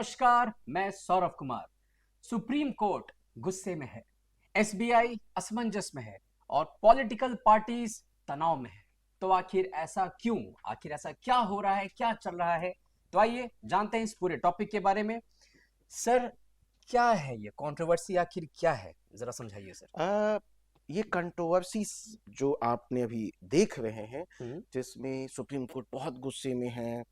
नमस्कार, मैं Saurabh Kumar. Supreme court गुस्से में है, एसबीआई असमंजस में है और पॉलिटिकल पार्टीज तनाव में है। तो आखिर ऐसा क्यों? आखिर ऐसा क्या हो रहा है? क्या चल रहा है? तो आइए जानते हैं इस पूरे टॉपिक के बारे में। सर, क्या है ये कंट्रोवर्सी? आखिर क्या है, जरा समझाइए सर। ये कंट्रोवर्सी जो आपने अभी देख रहे हैं, हम्म। जिसमें सुप्रीम कोर्ट बहुत गुस्से में है,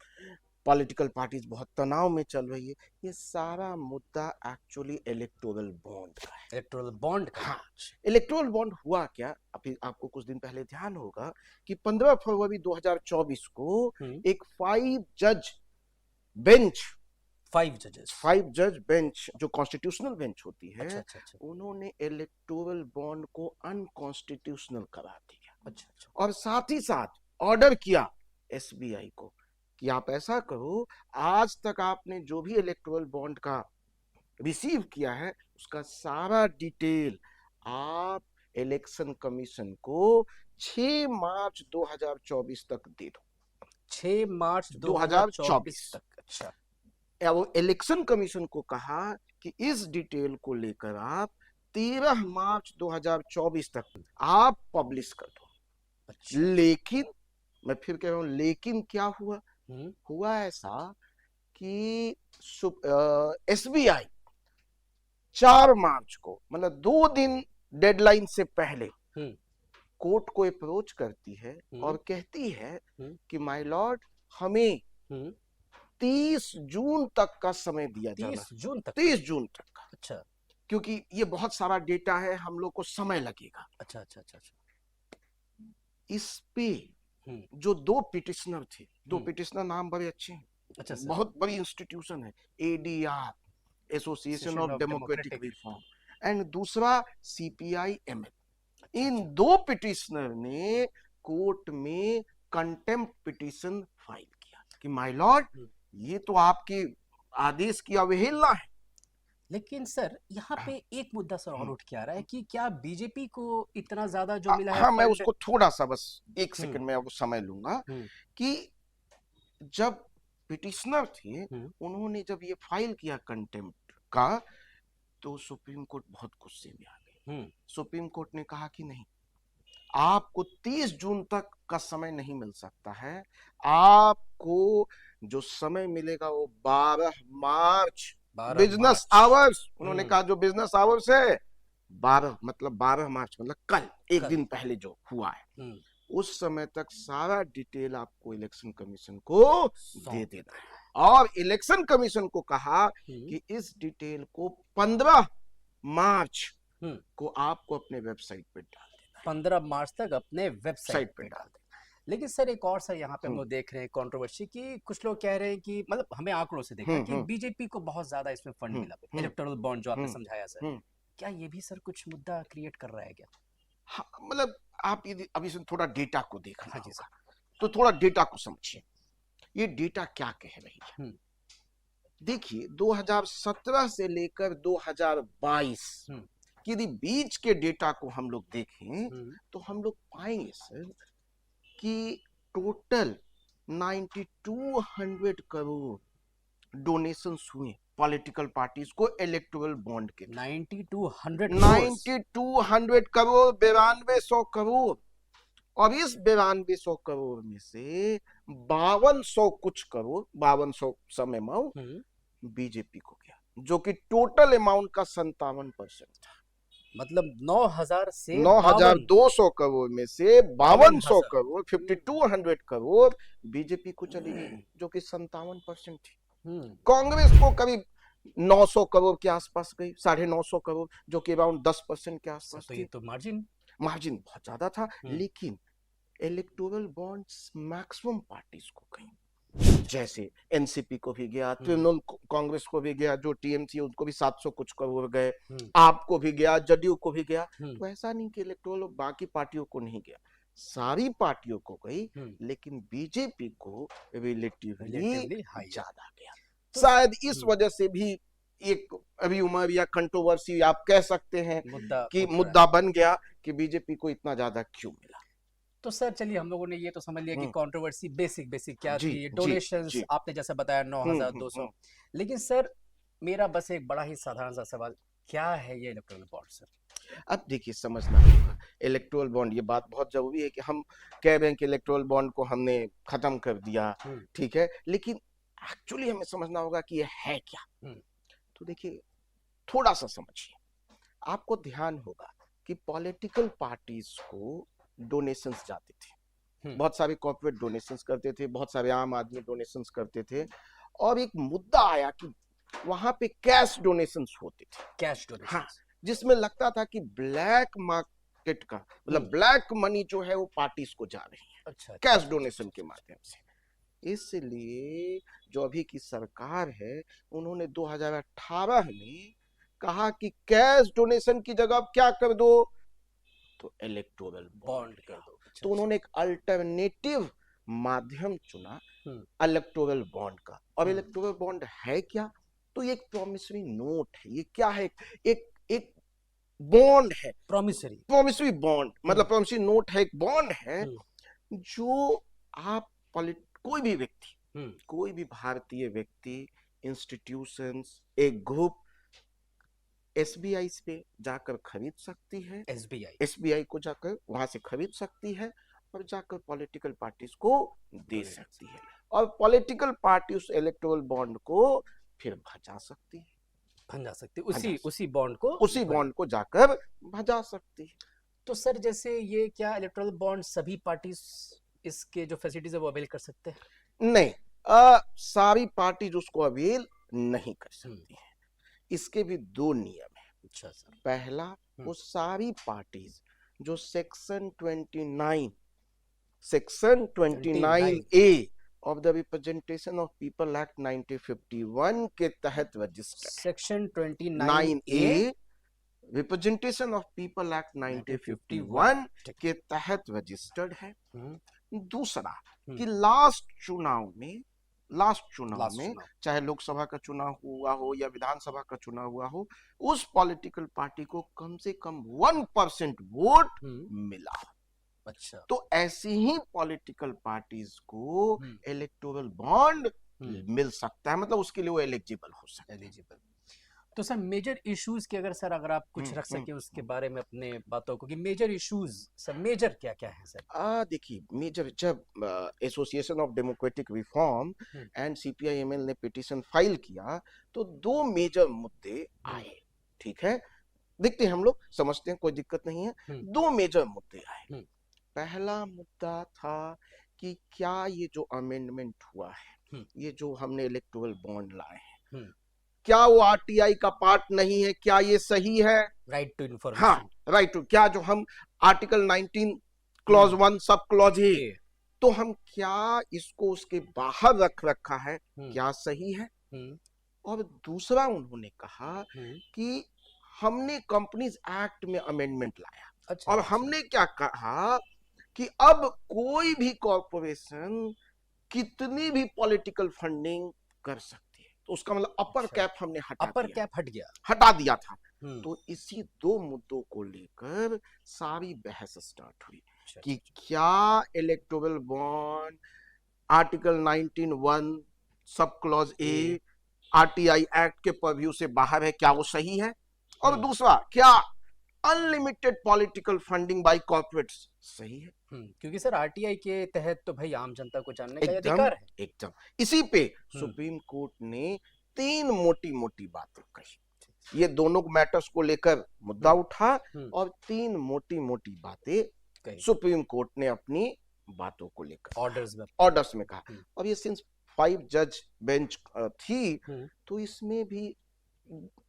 पॉलिटिकल पार्टीज बहुत तनाव में चल रही है, ये सारा मुद्दा एक्चुअली इलेक्टोरल बॉन्ड का है। इलेक्टोरल बॉन्ड का? हाँ, इलेक्टोरल बॉन्ड हुआ क्या, अभी आपको कुछ दिन पहले ध्यान होगा कि 15 फरवरी 2024 को एक 5 जज बेंच 5 बेंच जो कॉन्स्टिट्यूशनल बेंच होती है, अच्छा। उन्होंने इलेक्टोरल बॉन्ड को अनकॉन्स्टिट्यूशनल करा दिया। अच्छा। और साथ ही साथ ऑर्डर किया एसबीआई को कि आप ऐसा करो, आज तक आपने जो भी इलेक्टोरल बॉन्ड का रिसीव किया है उसका सारा डिटेल आप इलेक्शन कमीशन को 6 मार्च 2024 तक दे दो। 6 मार्च 2024 2024 तक? अच्छा। वो इलेक्शन कमीशन को कहा कि इस डिटेल को लेकर आप 13 मार्च 2024 तक आप पब्लिश कर दो। अच्छा। लेकिन मैं फिर कह रहा हूं, लेकिन क्या हुआ? हम्म। हुआ ऐसा कि एसबीआई 4 मार्च को, मतलब 2 दिन डेडलाइन से पहले, हम्म। कोर्ट को अप्रोच करती है और कहती है कि माय लॉर्ड, हमें 30 जून तक का समय दिया जाना। 30 जून तक? 30 जून तक का। अच्छा क्योंकि ये बहुत सारा डेटा है, हम लोग को समय लगेगा। अच्छा। इस पे जो 2 पिटिशनर थे, 2 पिटिशनर नाम बड़े अच्छे हैं, अच्छा सर। बहुत बड़ी इंस्टीट्यूशन है, ADR, association of democratic reform, and दूसरा सीपीआई एमएल। इन 2 पिटिशनर ने कोर्ट में कंटेम्प्ट पिटिशन फाइल किया कि माय लॉर्ड, ये तो आपके आदेश की अवहेलना है। लेकिन सर, यहाँ पे एक मुद्दा सर और उठ के आ रहा है कि क्या बीजेपी को इतना ज्यादा जो मिला है हाँ, मैं फंड? उसको थोड़ा सा बस 1 सेकंड में आपको समय लूंगा कि जब पिटिशनर थे, उन्होंने जब ये फाइल किया कंटेम्प्ट का, तो सुप्रीम कोर्ट बहुत गुस्से में आ गई। सुप्रीम कोर्ट ने कहा कि नहीं, आपको 30 जून तक का समय नहीं मिल सकता है, आपको जो समय मिलेगा वो 12 मार्च बिजनेस आवर्स। उन्होंने कहा जो बिजनेस आवर्स है 12 मार्च मतलब कल, एक दिन पहले जो हुआ है, उस समय तक सारा डिटेल आपको इलेक्शन कमीशन को दे देना है। और इलेक्शन कमीशन को कहा कि इस डिटेल को 15 मार्च को आपको अपने वेबसाइट पे डाल देना। 15 मार्च तक अपने वेबसाइट पे डाल देना। लेकिन सर, एक और सर यहाँ पे हम लोग देख रहे हैं कंट्रोवर्सी की, कुछ लोग कह रहे हैं कि मतलब हमें आंकड़ों से देखा कि बीजेपी को बहुत ज्यादा इसमें फंड मिला, इलेक्टोरल बॉन्ड जो आपने समझाया सर। क्या ये भी सर कुछ मुद्दा क्रिएट कर रहा है क्या? हाँ, मतलब आप यदि अभी से थोड़ा डेटा को देखना होगा, तो थोड़ा डेटा को समझिए। ये डेटा क्या कह रही है? देखिए, 2017 से लेकर 2022 यदि बीच के डेटा को हम लोग देखें तो हम लोग पाएंगे सर कि टोटल 9200 करोड़ डोनेशंस हुए पॉलिटिकल पार्टीज को इलेक्टोरल बॉन्ड के। 9200 करोड़, 9200 करोड़। और इस 9200 करोड़ में से 5200 कुछ करोड़, 5200 सम अमाउंट बीजेपी को गया, जो कि टोटल अमाउंट का 57% था। मतलब 9000 से 9200 करोड़ में से 5200 करोड़, 5200 करोड़ बीजेपी को चली गई, जो कि 57% थी। कांग्रेस को करीब 900 करोड़ के आसपास गई, 950 करोड़, जो कि अराउंड 10% के आसपास थी। तो मार्जिन बहुत ज्यादा था। लेकिन इलेक्टोरल बॉन्ड्स मैक्सिमम पार्टीज को गई, जैसे एनसीपी को भी गया, तृणमूल कांग्रेस को भी गया, जो टीएमसी है उनको भी 700 कुछ करोड़ गए, आपको भी गया, जदयू को भी गया। तो ऐसा नहीं कि इलेक्टोरल बाकी पार्टियों को नहीं गया, सारी पार्टियों को गई, लेकिन बीजेपी को रिलेटिवली ज्यादा गया। शायद इस वजह से भी एक अभी उमर या कंट्रोवर्सी आप कह सकते हैं कि मुद्दा बन गया कि बीजेपी को इतना ज्यादा क्यों मिला। तो सर चलिए, हम लोगों ने ये तो समझ लिया कि कंट्रोवर्सी बेसिक क्या थी, डोनेशंस आपने जैसा बताया 9200। लेकिन सर, मेरा बस एक बड़ा ही साधारण सा सवाल, क्या है ये इलेक्टोरल बॉन्ड सर? अब देखिए समझना होगा इलेक्टोरल बॉन्ड, ये बात बहुत जरूरी है कि हम कह रहे हैं कि इलेक्टोरल बॉन्ड को हमने खत्म कर दिया, ठीक है, लेकिन एक्चुअली हमें समझना होगा कि ये है क्या। तो देखिए थोड़ा सा समझिए, आपको ध्यान होगा कि पॉलिटिकल पार्टीज को डोनेशंस जाते थे, बहुत सारे कॉर्पोरेट डोनेशंस करते थे, बहुत सारे आम आदमी डोनेशंस करते थे, और एक मुद्दा आया कि वहां पे कैश डोनेशंस होते थे, कैश डोनेशन। हाँ, जिसमें लगता था कि ब्लैक मार्केट का मतलब ब्लैक मनी जो है वो पार्टीज को जा रही है, अच्छा, कैश डोनेशन के माध्यम से। इसलिए जो अभी की सरकार है उन्होंने 2018 में कहा कि कैश डोनेशन की जगह आप क्या कर दो, तो इलेक्टोरल बॉन्ड कर दो। तो उन्होंने एक अल्टरनेटिव माध्यम चुना इलेक्टोरल बॉन्ड का। और इलेक्टोरल बॉन्ड है क्या, तो ये एक प्रॉमिसरी नोट है। ये क्या है, एक एक बॉन्ड है, प्रॉमिसरी बॉन्ड, मतलब प्रॉमिसरी नोट है, एक बॉन्ड है जो आप कोई भी व्यक्ति, कोई भी भारतीय व्यक्ति, इंस्टीट्यूशंस, एक ग्रुप एसबीआई पे जाकर खरीद सकती है, एसबीआई को जाकर वहां से खरीद सकती है और जाकर पॉलिटिकल पार्टीज को दे सकती है, और पॉलिटिकल पार्टी उस इलेक्टोरल बॉन्ड को फिर भजा सकती है, उसी बॉन्ड को जाकर भजा सकती है। तो सर जैसे ये क्या इलेक्टोरल बॉन्ड सभी पार्टी इसके जो फैसिलिटीज है वो अवेल कर सकते हैं? नहीं, सारी पार्टीज उसको अवेल नहीं कर सकती है। इसके भी दो नियम है। अच्छा सर। पहला, वो सारी पार्टीज जो section 29A of the representation of people act 1951 के तहत registered, section 29A representation of people act 1951 के तहत रजिस्टर्ड है। दूसरा कि लास्ट चुनाव में चाहे लोकसभा का चुनाव हुआ हो या विधानसभा का चुनाव हुआ हो, उस पॉलिटिकल पार्टी को कम से कम 1% वोट मिला। अच्छा, तो ऐसी ही पॉलिटिकल पार्टीज को इलेक्टोरल बॉन्ड मिल सकता है, मतलब उसके लिए वो एलिजिबल हो सकता है। तो सर मेजर इश्यूज की अगर आप कुछ रख सके उसके बारे में अपने बातों को, कि मेजर इश्यूज सर मेजर क्या क्या है सर? देखिए मेजर, जब association of democratic reform and CPIML ने पिटीशन फाइल किया तो दो मेजर मुद्दे आए, ठीक है, देखते हैं, हम लोग समझते हैं, कोई दिक्कत नहीं है। दो मेजर मुद्दे आए। पहला मुद्दा था कि क्या ये जो अमेंडमेंट हुआ है, ये जो हमने इलेक्टोरल बॉन्ड लाए हैं, क्या वो आरटीआई का पार्ट नहीं है, क्या ये सही है? Right to information. हाँ, राइट टू, क्या जो हम article 19 clause 1 sub clause A, तो हम क्या इसको उसके बाहर रख रखा है, क्या सही है? और दूसरा उन्होंने कहा कि हमने कंपनीज एक्ट में अमेंडमेंट लाया। अच्छा, और हमने क्या कहा कि अब कोई भी कॉर्पोरेशन कितनी भी पॉलिटिकल फंडिंग कर सकती है, तो उसका मतलब अपर कैप हमने हटा दिया था। तो इसी दो मुद्दों को लेकर सारी बहस स्टार्ट हुई कि क्या electoral bond article 19(1) sub clause A RTI act के परव्यू से बाहर है, क्या वो सही है? और दूसरा, क्या unlimited political funding by corporates सही है? क्योंकि सर आरटीआई के तहत तो भाई आम जनता को जानने का अधिकार है। एकदम इसी पे सुप्रीम कोर्ट ने तीन मोटी मोटी बातें कही। ये दोनों मैटर्स को लेकर मुद्दा उठा और तीन मोटी मोटी बातें सुप्रीम कोर्ट ने अपनी बातों को लेकर ऑर्डर्स में कहा। और ये सिंस 5 जज बेंच थी, तो इसमें भी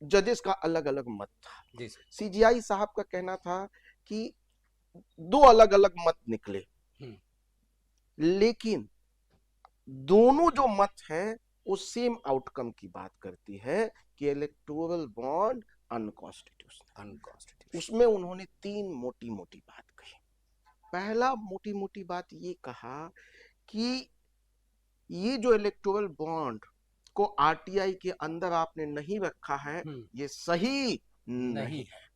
जजेस का अलग अलग मत था। सीजीआई साहब का कहना था कि दो अलग अलग मत निकले, लेकिन दोनों जो मत है वो सेम आउटकम की बात करती है कि इलेक्टोरल बॉन्ड अनकॉन्स्टिट्यूशनल। उसमें उन्होंने तीन मोटी मोटी बात कही। पहला मोटी मोटी बात ये कहा कि ये जो इलेक्टोरल बॉन्ड को आरटीआई के अंदर आपने नहीं रखा है, ये सही नहीं है।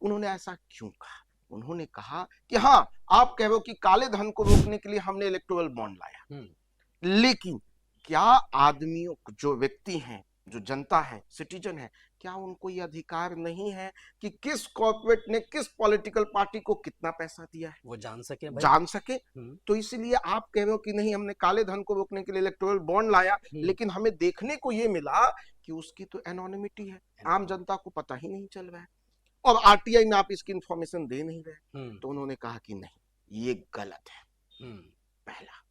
उन्होंने ऐसा क्यों कहा? उन्होंने कहा कि हाँ, आप कह रहे हो कि काले धन को रोकने के लिए हमने इलेक्टोरल बॉन्ड लाया, लेकिन क्या आदमियों जो व्यक्ति हैं जो जनता है, सिटीजन है, क्या उनको ये अधिकार नहीं है कि किस कॉर्पोरेट ने किस पॉलिटिकल पार्टी को कितना पैसा दिया है, वो जान सके भाई। जान सके। तो इसलिए आप कह रहे हो कि नहीं, हमने काले धन को रोकने के लिए इलेक्टोरल बॉन्ड लाया, लेकिन हमें देखने को ये मिला कि उसकी तो एनोनिमिटी है, आम जनता को पता ही नहीं चल रहा है, और आरटीआई में आप इसकी इंफॉर्मेशन दे नहीं रहे। तो उन्होंने कहा कि नहीं, ये गलत है, पहला।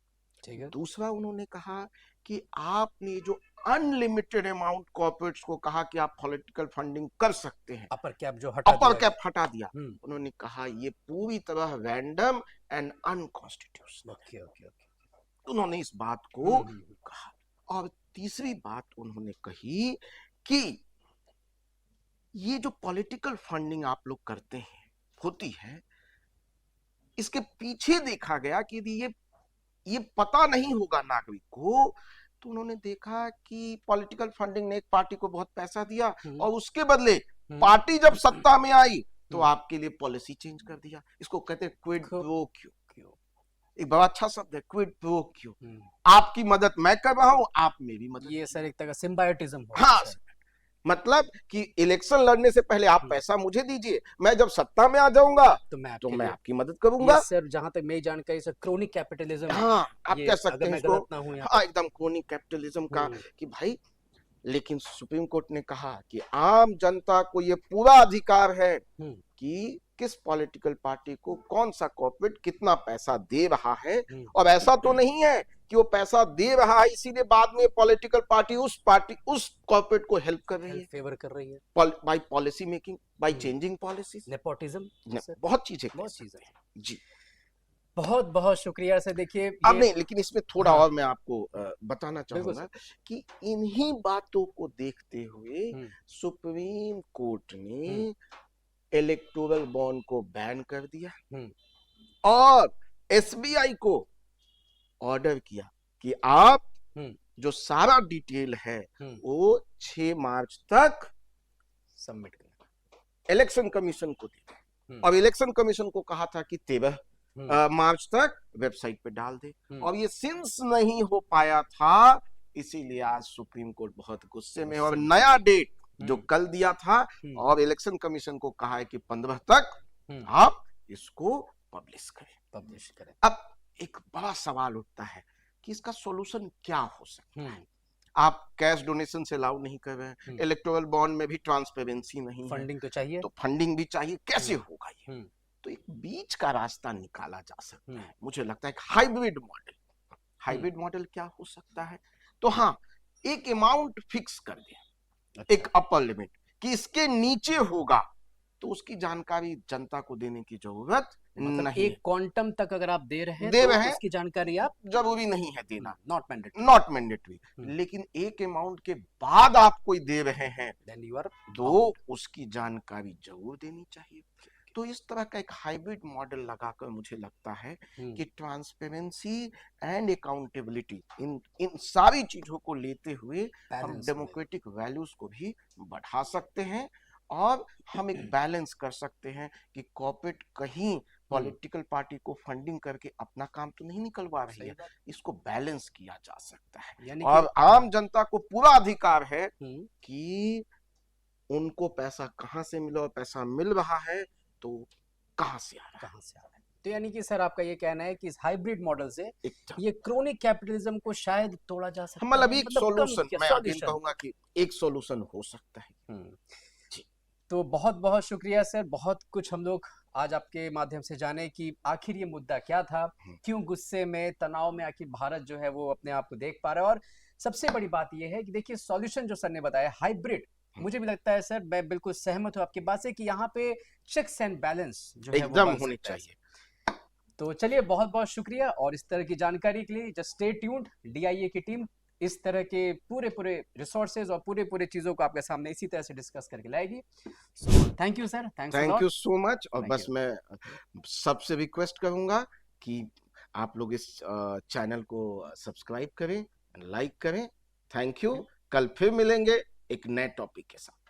ठीक है। दूसरा, उन्होंने कहा कि आपने जो अनलिमिटेड अमाउंट कॉर्पोरेट्स को कहा कि आप पॉलिटिकल फंडिंग कर सकते हैं, अपर कैप जो अपर कैप हटा दिया, उन्होंने कहा ये पूरी तरह random and unconstitutional. Okay okay okay. उन्होंने इस बात को कहा। और तीसरी बात उन्होंने कही कि ये जो पॉलिटिकल फंडिंग आप लोग करते हैं, होती है, इसके पीछे देखा गया कि यदि ये पता नहीं होगा नागरिक को, तो उन्होंने देखा कि पॉलिटिकल फंडिंग ने एक पार्टी को बहुत पैसा दिया और उसके बदले पार्टी जब सत्ता में आई तो आपके लिए पॉलिसी चेंज कर दिया। इसको कहते हैं क्विड प्रो क्यो। एक बड़ा अच्छा शब्द है, क्विड प्रो क्यो। आपकी मदद मैं कर रहा हूं, आप मेरी मदद। ये सर एक तरह का सिम्बायोटिज्म। हाँ, मतलब कि इलेक्शन लड़ने से पहले आप पैसा मुझे दीजिए, मैं जब सत्ता में आ जाऊंगा तो मैं आपकी मदद करूंगा। सर जहां तक मेरी जानकारी सर क्रोनिक कैपिटलिज्म। हाँ, आप कह सकते हैं इसको। हाँ, एकदम क्रोनिक कैपिटलिज्म का कि भाई, लेकिन सुप्रीम कोर्ट ने कहा कि आम जनता को ये पूरा अधिकार है कि किस पॉलिटिकल पार्टी को कौन सा कॉर्पोरेट कितना पैसा दे रहा है, और ऐसा तो नहीं है कि वो पैसा दे रहा है इसीलिए बाद में पॉलिटिकल पार्टी उस कॉर्पोरेट को हेल्प कर रही है, फेवर कर रही है, by policy making, by changing policies, nepotism, बहुत चीजें जी। बहुत बहुत शुक्रिया सर। देखिए अब नहीं, लेकिन इसमें थोड़ा और मैं आपको बताना चाहूंगा कि इन्हीं बातों को देखते हुए सुप्रीम कोर्ट ने इलेक्टोरल बॉन्ड को बैन कर दिया और एसबीआई को ऑर्डर किया कि आप जो सारा डिटेल है वो 6 मार्च तक सबमिट करें, इलेक्शन कमीशन को दे। और इलेक्शन कमीशन को कहा था कि 13 मार्च तक वेबसाइट पे डाल दे, और ये सिंस नहीं हो पाया था, इसीलिए आज सुप्रीम कोर्ट बहुत गुस्से में, और नया डेट जो कल दिया था, और इलेक्शन कमीशन को कहा है कि 15 तक आप इसको पब्लिश करें। अब एक बड़ा सवाल उठता है कि इसका सॉल्यूशन क्या हो सकता है। आप कैश डोनेशन से अलाउ नहीं कर रहे हैं, इलेक्टोरल बॉन्ड में भी ट्रांसपेरेंसी नहीं, फंडिंग तो चाहिए, तो फंडिंग भी चाहिए, कैसे होगा ये? तो एक बीच का रास्ता निकाला जा सकता है, मुझे लगता है एक हाइब्रिड मॉडल क्या हो सकता है? तो हाँ, एक अमाउंट फिक्स कर दिया, एक अपर लिमिट कि इसके नीचे होगा तो उसकी जानकारी जनता को देने की जरूरत नहीं। एक क्वांटम तक अगर आप दे रहे हैं उसकी जानकारी आप जरूरी नहीं है देना, नॉट मैंडेटरी। लेकिन एक अमाउंट के बाद आप कोई दे रहे हैं तो उसकी जानकारी जरूर देनी चाहिए। तो इस तरह का एक हाइब्रिड मॉडल लगाकर मुझे लगता है कि ट्रांसपेरेंसी एंड अकाउंटेबिलिटी, इन सारी चीजों को लेते हुए हम डेमोक्रेटिक वैल्यूज को भी बढ़ा सकते हैं, और हम एक बैलेंस कर सकते हैं कि कॉर्पोरेट कहीं पॉलिटिकल पार्टी को फंडिंग करके अपना काम तो नहीं निकलवा रही है, इसको बैलेंस किया जा सकता है। और आम जनता को पूरा अधिकार है कि उनको पैसा कहां से मिला, और पैसा मिल रहा है तो कहां से आ रहा है। तो यानी कि सर आपका ये कहना है कि इस हाइब्रिड मॉडल से ये क्रोनिक कैपिटलिज्म को शायद तोड़ा जा सकता है। मतलब एक सॉल्यूशन, मैं अगेन कहूंगा कि एक सॉल्यूशन हो सकता है। तो बहुत बहुत शुक्रिया सर, बहुत कुछ हम लोग आज आपके माध्यम से जाने कि आखिर ये मुद्दा क्या था, क्यों गुस्से में, तनाव में आखिर भारत जो है वो अपने आप को देख पा रहा है। और सबसे बड़ी बात ये है कि देखिए सॉल्यूशन जो सर ने बताया हाइब्रिड, मुझे भी लगता है सर, मैं बिल्कुल सहमत हूं आपकी बात से कि यहाँ पे चेक्स एंड बैलेंस जो है एकदम होनी चाहिए। तो चलिए बहुत बहुत शुक्रिया, और इस तरह की जानकारी के लिए जस्ट स्टे ट्यून्ड। DIA की टीम इस तरह के पूरे रिसोर्सेज और पूरे चीजों को आपके सामने इसी तरह से डिस्कस करके लाएगी। So thank you sir, thank you so much. और बस मैं सबसे रिक्वेस्ट करूंगा कि आप लोग इस चैनल को सब्सक्राइब करें, लाइक करें। Thank you. कल फिर मिलेंगे एक नए टॉपिक के साथ।